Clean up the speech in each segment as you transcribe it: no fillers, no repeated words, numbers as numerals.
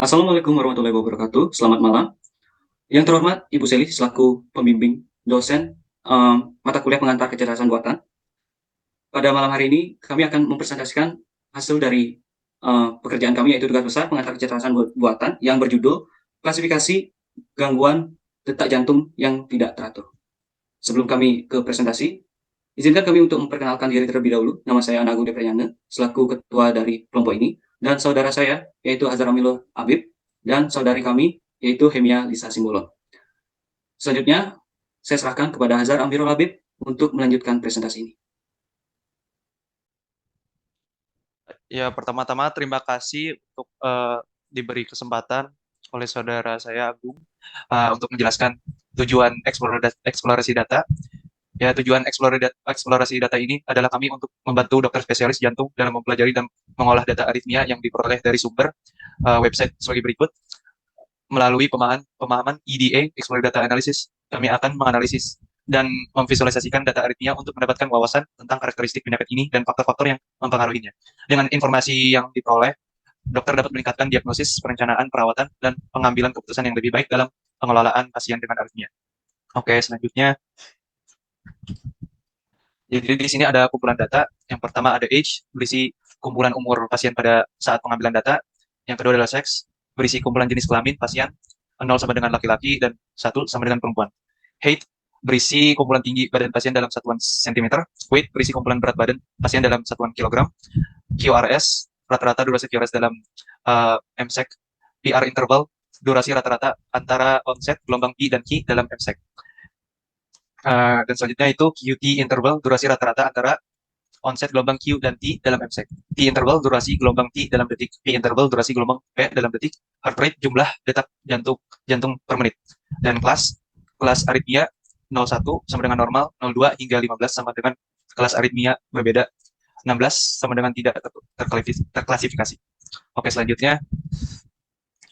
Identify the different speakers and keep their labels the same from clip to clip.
Speaker 1: Assalamualaikum warahmatullahi wabarakatuh. Selamat malam. Yang terhormat Ibu Seli selaku pembimbing dosen mata kuliah pengantar kecerdasan buatan. Pada malam hari ini kami akan mempresentasikan hasil dari pekerjaan kami, yaitu tugas besar pengantar kecerdasan buatan yang berjudul klasifikasi gangguan detak jantung yang tidak teratur. Sebelum kami ke presentasi, izinkan kami untuk memperkenalkan diri terlebih dahulu. Nama saya Anagung Depriyana, selaku ketua dari kelompok ini, dan saudara saya, yaitu Hazar Amilo Habib, dan saudari kami, yaitu Hemia Lisa Simbolon. Selanjutnya, saya serahkan kepada Hazar Amirul Habib untuk melanjutkan presentasi ini.
Speaker 2: Ya, pertama-tama terima kasih untuk diberi kesempatan oleh saudara saya Agung untuk menjelaskan tujuan eksplorasi data. Ya, tujuan eksplorasi data ini adalah kami untuk membantu dokter spesialis jantung dalam mempelajari dan mengolah data aritmia yang diperoleh dari sumber website sebagai berikut. Melalui pemahaman EDA, Exploratory Data Analysis, kami akan menganalisis dan memvisualisasikan data aritmia untuk mendapatkan wawasan tentang karakteristik penyakit ini dan faktor-faktor yang mempengaruhinya. Dengan informasi yang diperoleh, dokter dapat meningkatkan diagnosis, perencanaan, perawatan, dan pengambilan keputusan yang lebih baik dalam pengelolaan pasien dengan aritmia. Oke, selanjutnya. Jadi di sini ada kumpulan data. Yang pertama ada age, berisi kumpulan umur pasien pada saat pengambilan data. Yang kedua adalah seks, berisi kumpulan jenis kelamin pasien, 0 sama dengan laki-laki dan 1 sama dengan perempuan. Height, berisi kumpulan tinggi badan pasien dalam satuan cm. Weight, berisi kumpulan berat badan pasien dalam satuan kilogram. QRS, rata-rata durasi QRS dalam MSEC. PR interval, durasi rata-rata antara onset, gelombang P dan Q dalam MSEC. Dan selanjutnya itu QT interval, durasi rata-rata antara onset gelombang Q dan T dalam MSEC. T interval, durasi gelombang T dalam detik. P interval, durasi gelombang P dalam detik. Heart rate, jumlah detak jantung per menit. Dan kelas aritmia 01 sama dengan normal, 02 hingga 15 sama dengan kelas aritmia berbeda, 16 sama dengan tidak terklasifikasi. Oke, selanjutnya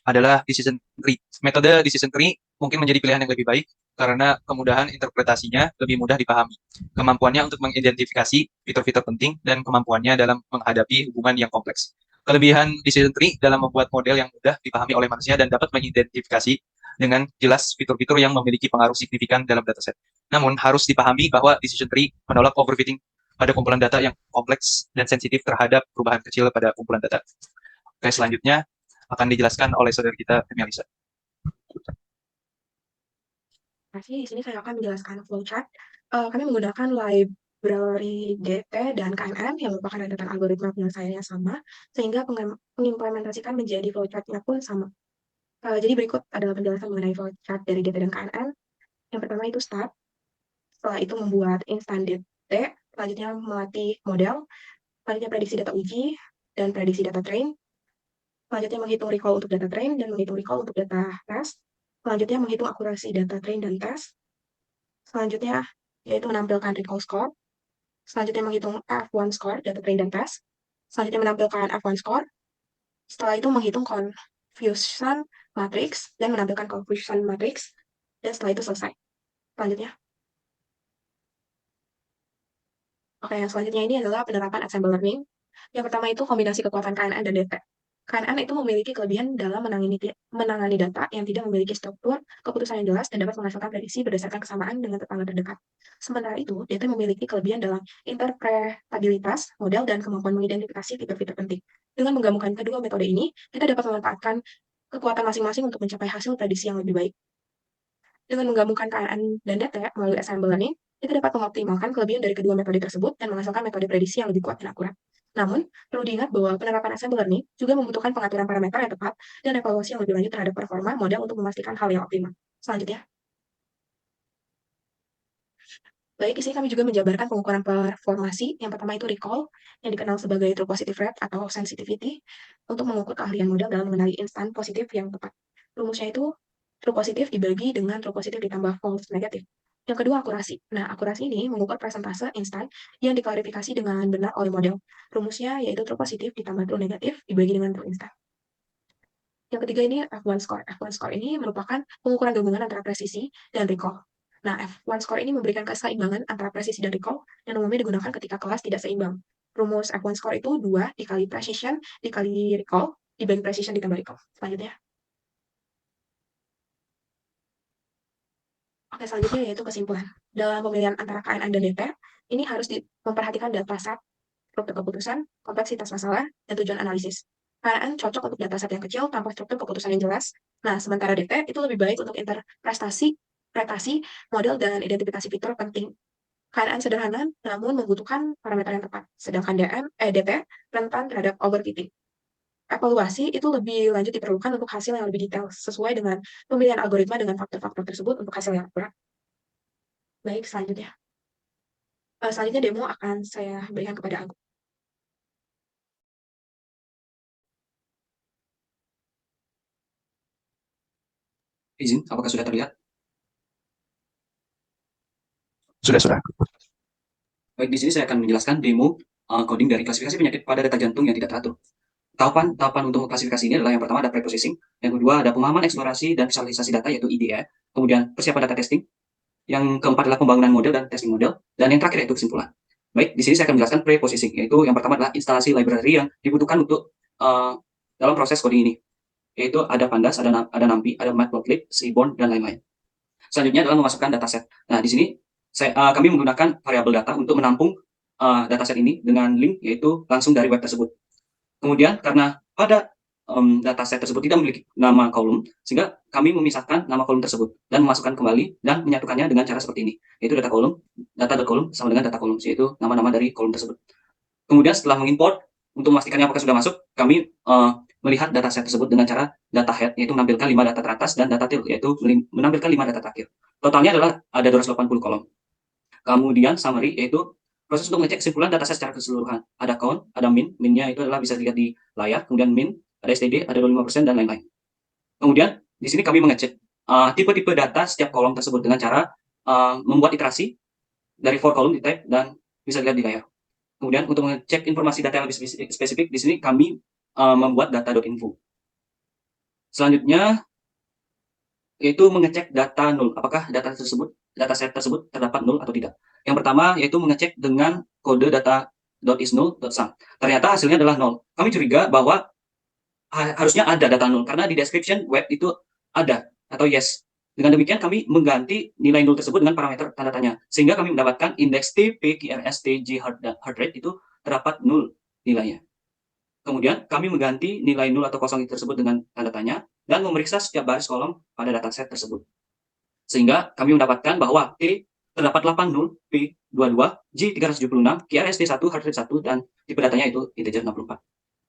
Speaker 2: adalah decision tree. Metode decision tree mungkin menjadi pilihan yang lebih baik karena kemudahan interpretasinya lebih mudah dipahami. Kemampuannya untuk mengidentifikasi fitur-fitur penting dan kemampuannya dalam menghadapi hubungan yang kompleks. Kelebihan decision tree dalam membuat model yang mudah dipahami oleh manusia dan dapat mengidentifikasi dengan jelas fitur-fitur yang memiliki pengaruh signifikan dalam dataset. Namun harus dipahami bahwa decision tree menolak overfitting pada kumpulan data yang kompleks dan sensitif terhadap perubahan kecil pada kumpulan data. Oke, selanjutnya akan dijelaskan oleh saudara kita, Melisa.
Speaker 3: Di sini saya akan menjelaskan flowchart. Kami menggunakan library DT dan KNN yang merupakan rentetan algoritma penyelesaiannya sama, sehingga mengimplementasikan menjadi flowchart-nya pun sama. Jadi berikut adalah penjelasan mengenai flowchart dari DT dan KNN. Yang pertama itu start, setelah itu membuat instan DT, selanjutnya melatih model, selanjutnya prediksi data uji, dan prediksi data train, selanjutnya menghitung recall untuk data train dan menghitung recall untuk data test, selanjutnya menghitung akurasi data train dan test, selanjutnya yaitu menampilkan recall score, selanjutnya menghitung F1 score, data train dan test, selanjutnya menampilkan F1 score, setelah itu menghitung confusion matrix dan menampilkan confusion matrix, dan setelah itu selesai. Selanjutnya. Oke, yang selanjutnya ini adalah penerapan ensemble learning. Yang pertama itu kombinasi kekuatan KNN dan DT. KNN itu memiliki kelebihan dalam menangani data yang tidak memiliki struktur keputusan yang jelas dan dapat menghasilkan prediksi berdasarkan kesamaan dengan tetangga terdekat. Sementara itu, DT memiliki kelebihan dalam interpretabilitas model dan kemampuan mengidentifikasi fitur-fitur penting. Dengan menggabungkan kedua metode ini, kita dapat memanfaatkan kekuatan masing-masing untuk mencapai hasil prediksi yang lebih baik. Dengan menggabungkan KNN dan DT melalui ensemble learning, kita dapat mengoptimalkan kelebihan dari kedua metode tersebut dan menghasilkan metode prediksi yang lebih kuat dan akurat. Namun, perlu diingat bahwa penerapan ensemble learning juga membutuhkan pengaturan parameter yang tepat dan evaluasi yang lebih lanjut terhadap performa model untuk memastikan hal yang optimal. Selanjutnya. Baik, di sini kami juga menjabarkan pengukuran performasi. Yang pertama itu recall, yang dikenal sebagai true positive rate atau sensitivity, untuk mengukur keahlian model dalam mengenali instan positif yang tepat. Rumusnya itu true positif dibagi dengan true positif ditambah false negatif. Yang kedua, akurasi. Nah, akurasi ini mengukur persentase instan yang diklarifikasi dengan benar oleh model. Rumusnya yaitu true positif ditambah true negatif dibagi dengan true instan. Yang ketiga ini F1 score. F1 score ini merupakan pengukuran gabungan antara presisi dan recall. Nah, F1 score ini memberikan keseimbangan antara presisi dan recall yang umumnya digunakan ketika kelas tidak seimbang. Rumus F1 score itu 2 dikali precision dikali recall dibagi precision ditambah recall. Selanjutnya. Oke, selanjutnya yaitu kesimpulan. Dalam pemilihan antara KNN dan DP, ini harus memperhatikan dataset, struktur keputusan, kompleksitas masalah, dan tujuan analisis. KNN cocok untuk dataset yang kecil tanpa struktur keputusan yang jelas. Nah, sementara DP itu lebih baik untuk interpretasi, model, dan identifikasi fitur penting. KNN sederhana namun membutuhkan parameter yang tepat, sedangkan DP rentan terhadap overfitting. Evaluasi itu lebih lanjut diperlukan untuk hasil yang lebih detail, sesuai dengan pemilihan algoritma dengan faktor-faktor tersebut untuk hasil yang akurat. Baik, selanjutnya demo akan saya berikan kepada Agung.
Speaker 1: Izin, apakah sudah terlihat?
Speaker 2: Sudah.
Speaker 1: Baik, di sini saya akan menjelaskan demo coding dari klasifikasi penyakit pada data jantung yang tidak teratur. Tahapan untuk klasifikasi ini adalah yang pertama ada preprocessing, yang kedua ada pemahaman, eksplorasi, dan visualisasi data yaitu IDE, kemudian persiapan data testing, yang keempat adalah pembangunan model dan testing model, dan yang terakhir yaitu kesimpulan. Baik, di sini saya akan menjelaskan preprocessing, yaitu yang pertama adalah instalasi library yang dibutuhkan untuk dalam proses coding ini, yaitu ada Pandas, ada NumPy, ada Matplotlib, Seaborn, dan lain-lain. Selanjutnya adalah memasukkan dataset. Nah, di sini kami menggunakan variabel data untuk menampung dataset ini dengan link, yaitu langsung dari web tersebut. Kemudian karena pada dataset tersebut tidak memiliki nama kolom, sehingga kami memisahkan nama kolom tersebut dan memasukkan kembali dan menyatukannya dengan cara seperti ini, yaitu data.column sama dengan data column, yaitu nama-nama dari kolom tersebut. Kemudian setelah mengimport, untuk memastikannya apakah sudah masuk, kami melihat dataset tersebut dengan cara data head, yaitu menampilkan 5 data teratas, dan data tail, yaitu menampilkan 5 data terakhir. Totalnya adalah ada 280 kolom. Kemudian summary, yaitu proses untuk mengecek kesimpulan dataset secara keseluruhan. Ada count, ada minnya itu adalah bisa dilihat di layar, kemudian min, ada STD, ada 25%, dan lain-lain. Kemudian di sini kami mengecek tipe-tipe data setiap kolom tersebut dengan cara membuat iterasi dari for kolom di type dan bisa dilihat di layar. Kemudian untuk mengecek informasi data yang lebih spesifik, di sini kami membuat data.info. Selanjutnya yaitu mengecek data null, apakah dataset tersebut terdapat null atau tidak. Yang pertama yaitu mengecek dengan kode data.isNull.sum. Ternyata hasilnya adalah null. Kami curiga bahwa harusnya ada data null karena di description web itu ada atau yes. Dengan demikian kami mengganti nilai null tersebut dengan parameter tanda tanya, sehingga kami mendapatkan indeks TP, QRS, TJ, heart rate itu terdapat null nilainya. Kemudian kami mengganti nilai null atau kosong tersebut dengan tanda tanya dan memeriksa setiap baris kolom pada dataset tersebut. Sehingga kami mendapatkan bahwa T terdapat 80, P 22, G 376, QRS T1, heart rate 1, dan tipe datanya itu integer 64.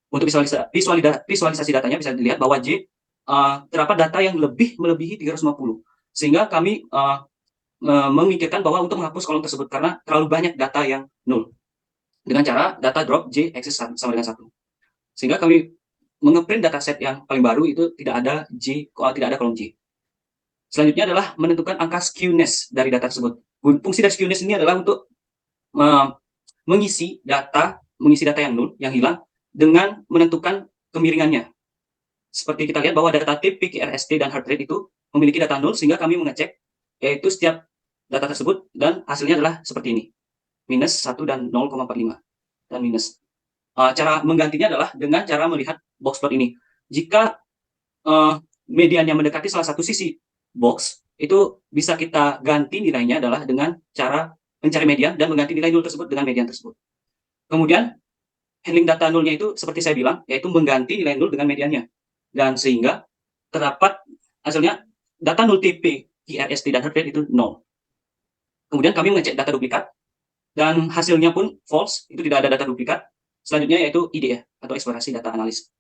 Speaker 1: Untuk visualisasi datanya bisa dilihat bahwa J terdapat data yang melebihi 350. Sehingga kami memikirkan bahwa untuk menghapus kolom tersebut karena terlalu banyak data yang null. Dengan cara data drop J axis sama dengan 1. Sehingga kami mengeprint dataset yang paling baru itu tidak ada kolom J. Selanjutnya adalah menentukan angka skewness dari data tersebut. Fungsi dari skewness ini adalah untuk mengisi data yang null, yang hilang, dengan menentukan kemiringannya. Seperti kita lihat bahwa data tip, peak, RST, dan heart rate itu memiliki data null, sehingga kami mengecek yaitu setiap data tersebut, dan hasilnya adalah seperti ini. Minus 1 dan 0,45. Dan minus. Cara menggantinya adalah dengan cara melihat box plot ini. Jika mediannya mendekati salah satu sisi box, itu bisa kita ganti nilainya adalah dengan cara mencari median dan mengganti nilai null tersebut dengan median tersebut. Kemudian handling data nullnya itu seperti saya bilang, yaitu mengganti nilai null dengan mediannya. Dan sehingga terdapat hasilnya data null TP, QRST, dan heart rate itu 0. Kemudian kami mengecek data duplikat, dan hasilnya pun false, itu tidak ada data duplikat. Selanjutnya yaitu IDE, atau eksplorasi data analis.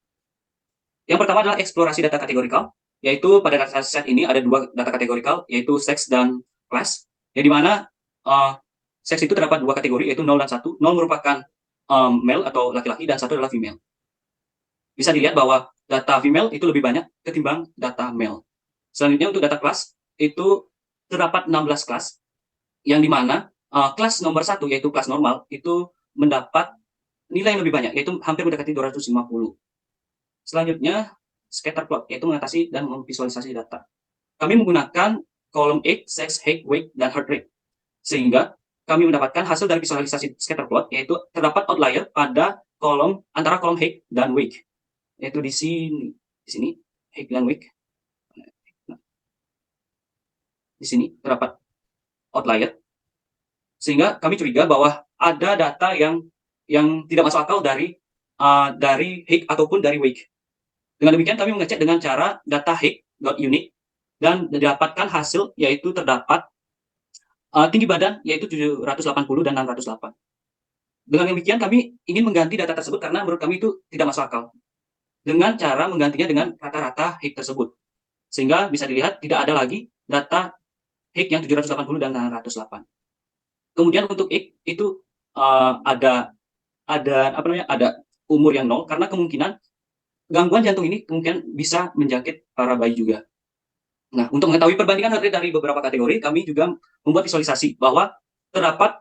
Speaker 1: Yang pertama adalah eksplorasi data kategorikal, yaitu pada dataset ini ada 2 data kategorikal, yaitu sex dan class, yang dimana sex itu terdapat 2 kategori, yaitu 0 dan 1. 0 merupakan male atau laki-laki, dan 1 adalah female. Bisa dilihat bahwa data female itu lebih banyak ketimbang data male. Selanjutnya untuk data kelas, itu terdapat 16 kelas, yang dimana kelas nomor 1, yaitu kelas normal, itu mendapat nilai yang lebih banyak, yaitu hampir mendekati 250. Selanjutnya, scatter plot, yaitu mengatasi dan memvisualisasi data. Kami menggunakan kolom age, sex, height, weight, dan heart rate. Sehingga kami mendapatkan hasil dari visualisasi scatter plot, yaitu terdapat outlier pada antara kolom height dan weight. Yaitu di sini, height dan weight. di sini terdapat outlier, sehingga kami curiga bahwa ada data yang tidak masuk akal dari HIG ataupun dari wake. Dengan demikian kami mengecek dengan cara data HIG.unique dan didapatkan hasil yaitu terdapat tinggi badan yaitu 780 dan 608. Dengan demikian kami ingin mengganti data tersebut karena menurut kami itu tidak masuk akal. Dengan cara menggantinya dengan rata-rata HIG tersebut. Sehingga bisa dilihat tidak ada lagi data HIG yang 780 dan 608. Kemudian untuk HIG itu ada umur yang 0 karena kemungkinan gangguan jantung ini kemungkinan bisa menjangkit para bayi juga. Nah, untuk mengetahui perbandingan heart rate dari beberapa kategori, kami juga membuat visualisasi bahwa terdapat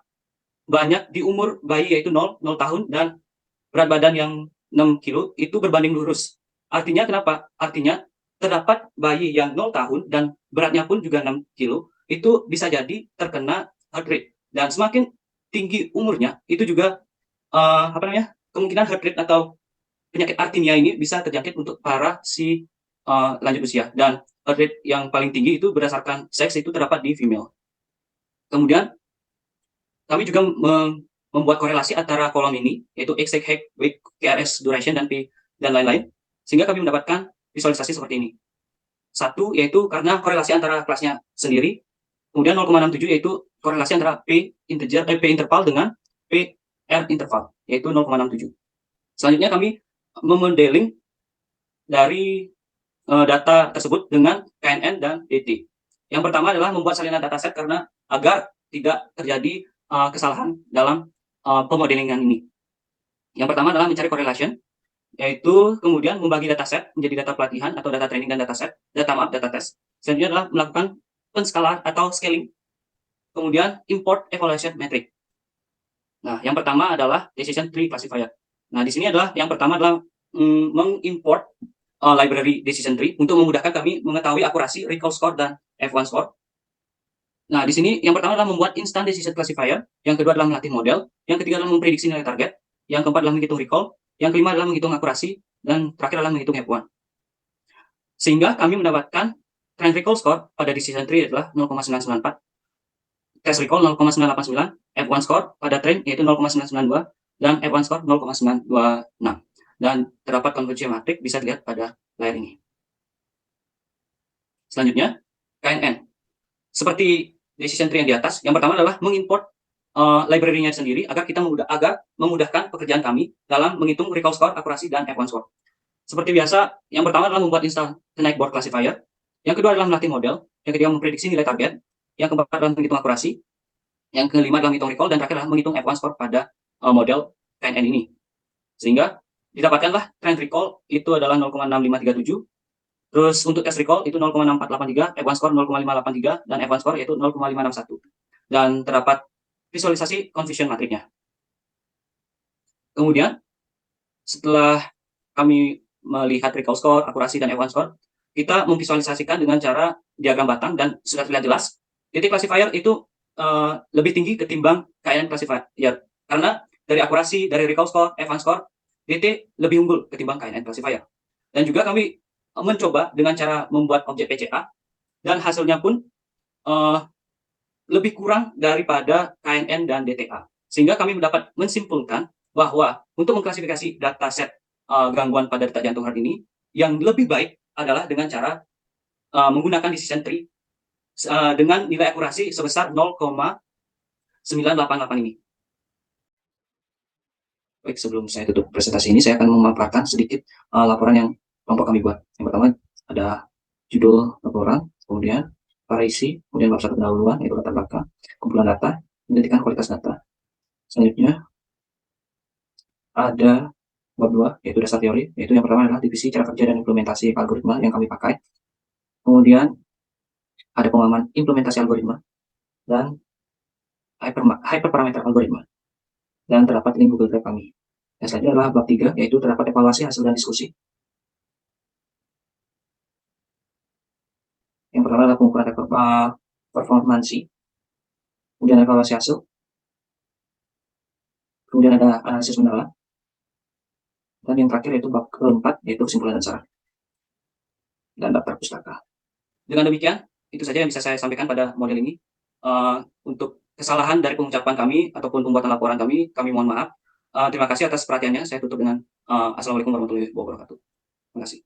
Speaker 1: banyak di umur bayi yaitu 0 tahun dan berat badan yang 6 kilo itu berbanding lurus. Artinya kenapa? Artinya terdapat bayi yang 0 tahun dan beratnya pun juga 6 kilo itu bisa jadi terkena heart rate. Dan semakin tinggi umurnya itu juga kemungkinan heart rate atau penyakit artinia ini bisa terjangkit untuk para lanjut usia. Dan heart rate yang paling tinggi itu berdasarkan seks itu terdapat di female. Kemudian kami juga membuat korelasi antara kolom ini yaitu exact height, weight, KRS, duration dan lain-lain, sehingga kami mendapatkan visualisasi seperti ini. Satu yaitu karena korelasi antara kelasnya sendiri, kemudian 0,67 yaitu korelasi antara P interval dengan PR interval yaitu 0,67. Selanjutnya kami memodeling dari data tersebut dengan KNN dan DT. Yang pertama adalah membuat salinan dataset karena agar tidak terjadi kesalahan dalam pemodelingan ini. Yang pertama adalah mencari correlation, yaitu kemudian membagi dataset menjadi data pelatihan atau data training dan data test. Selanjutnya adalah melakukan penskalaan atau scaling. Kemudian import evaluation metric. Nah, yang pertama adalah decision tree classifier. Nah, di sini adalah yang pertama adalah mengimport library decision tree untuk memudahkan kami mengetahui akurasi recall score dan F1 score. Nah, di sini yang pertama adalah membuat instant decision classifier, yang kedua adalah melatih model, yang ketiga adalah memprediksi nilai target, yang keempat adalah menghitung recall, yang kelima adalah menghitung akurasi, dan terakhir adalah menghitung F1. Sehingga kami mendapatkan trend recall score pada decision tree adalah 0,994, test recall 0,989, F1 score pada trend yaitu 0,992, dan F1 score 0,926. Dan terdapat konvergensi matrik bisa dilihat pada layar ini. Selanjutnya, KNN. Seperti decision tree yang di atas, yang pertama adalah mengimport library-nya sendiri agar memudahkan pekerjaan kami dalam menghitung recall score, akurasi, dan F1 score. Seperti biasa, yang pertama adalah membuat install Knightboard classifier, yang kedua adalah melatih model, yang ketiga memprediksi nilai target, yang keempat adalah menghitung akurasi, yang kelima adalah menghitung recall, dan terakhir adalah menghitung F1 score pada model KNN ini. Sehingga didapatkanlah trend recall itu adalah 0,6537, terus untuk test recall itu 0,6483, F1 score 0,583, dan F1 score yaitu 0,561. Dan terdapat visualisasi confusion matriknya. Kemudian, setelah kami melihat recall score, akurasi, dan F1 score, kita memvisualisasikan dengan cara diagram batang dan sudah terlihat jelas, titik classifier itu lebih tinggi ketimbang KNN classifier. Karena dari akurasi, dari recall score, F1 score, DT lebih unggul ketimbang KNN classifier. Dan juga kami mencoba dengan cara membuat objek PCA, dan hasilnya pun lebih kurang daripada KNN dan DTA. Sehingga kami mendapat menyimpulkan bahwa untuk mengklasifikasi dataset gangguan pada detak jantung heart ini, yang lebih baik adalah dengan cara menggunakan decision tree dengan nilai akurasi sebesar 0,988 ini. Baik, sebelum saya tutup presentasi ini, saya akan memaparkan sedikit laporan yang kelompok kami buat. Yang pertama ada judul laporan, kemudian para isi, kemudian bab 1 pendahuluan, yaitu latar belakang, kumpulan data, menentukan kualitas data. Selanjutnya ada bab 2, yaitu dasar teori, yaitu yang pertama adalah divisi cara kerja dan implementasi algoritma yang kami pakai. Kemudian ada pemahaman implementasi algoritma dan hyperparameter algoritma. Dan terdapat link Google Drive kami. Yang selanjutnya adalah bab 3, yaitu terdapat evaluasi hasil dan diskusi. Yang pertama adalah pengukuran performansi, kemudian evaluasi hasil, kemudian ada analisis mendalam, dan yang terakhir yaitu bab keempat, yaitu kesimpulan dan saran, dan daftar pustaka. Dengan demikian, itu saja yang bisa saya sampaikan pada model ini. Untuk kesalahan dari pengucapan kami ataupun pembuatan laporan kami mohon maaf. Terima kasih atas perhatiannya. Saya tutup dengan Assalamualaikum warahmatullahi wabarakatuh. Terima kasih.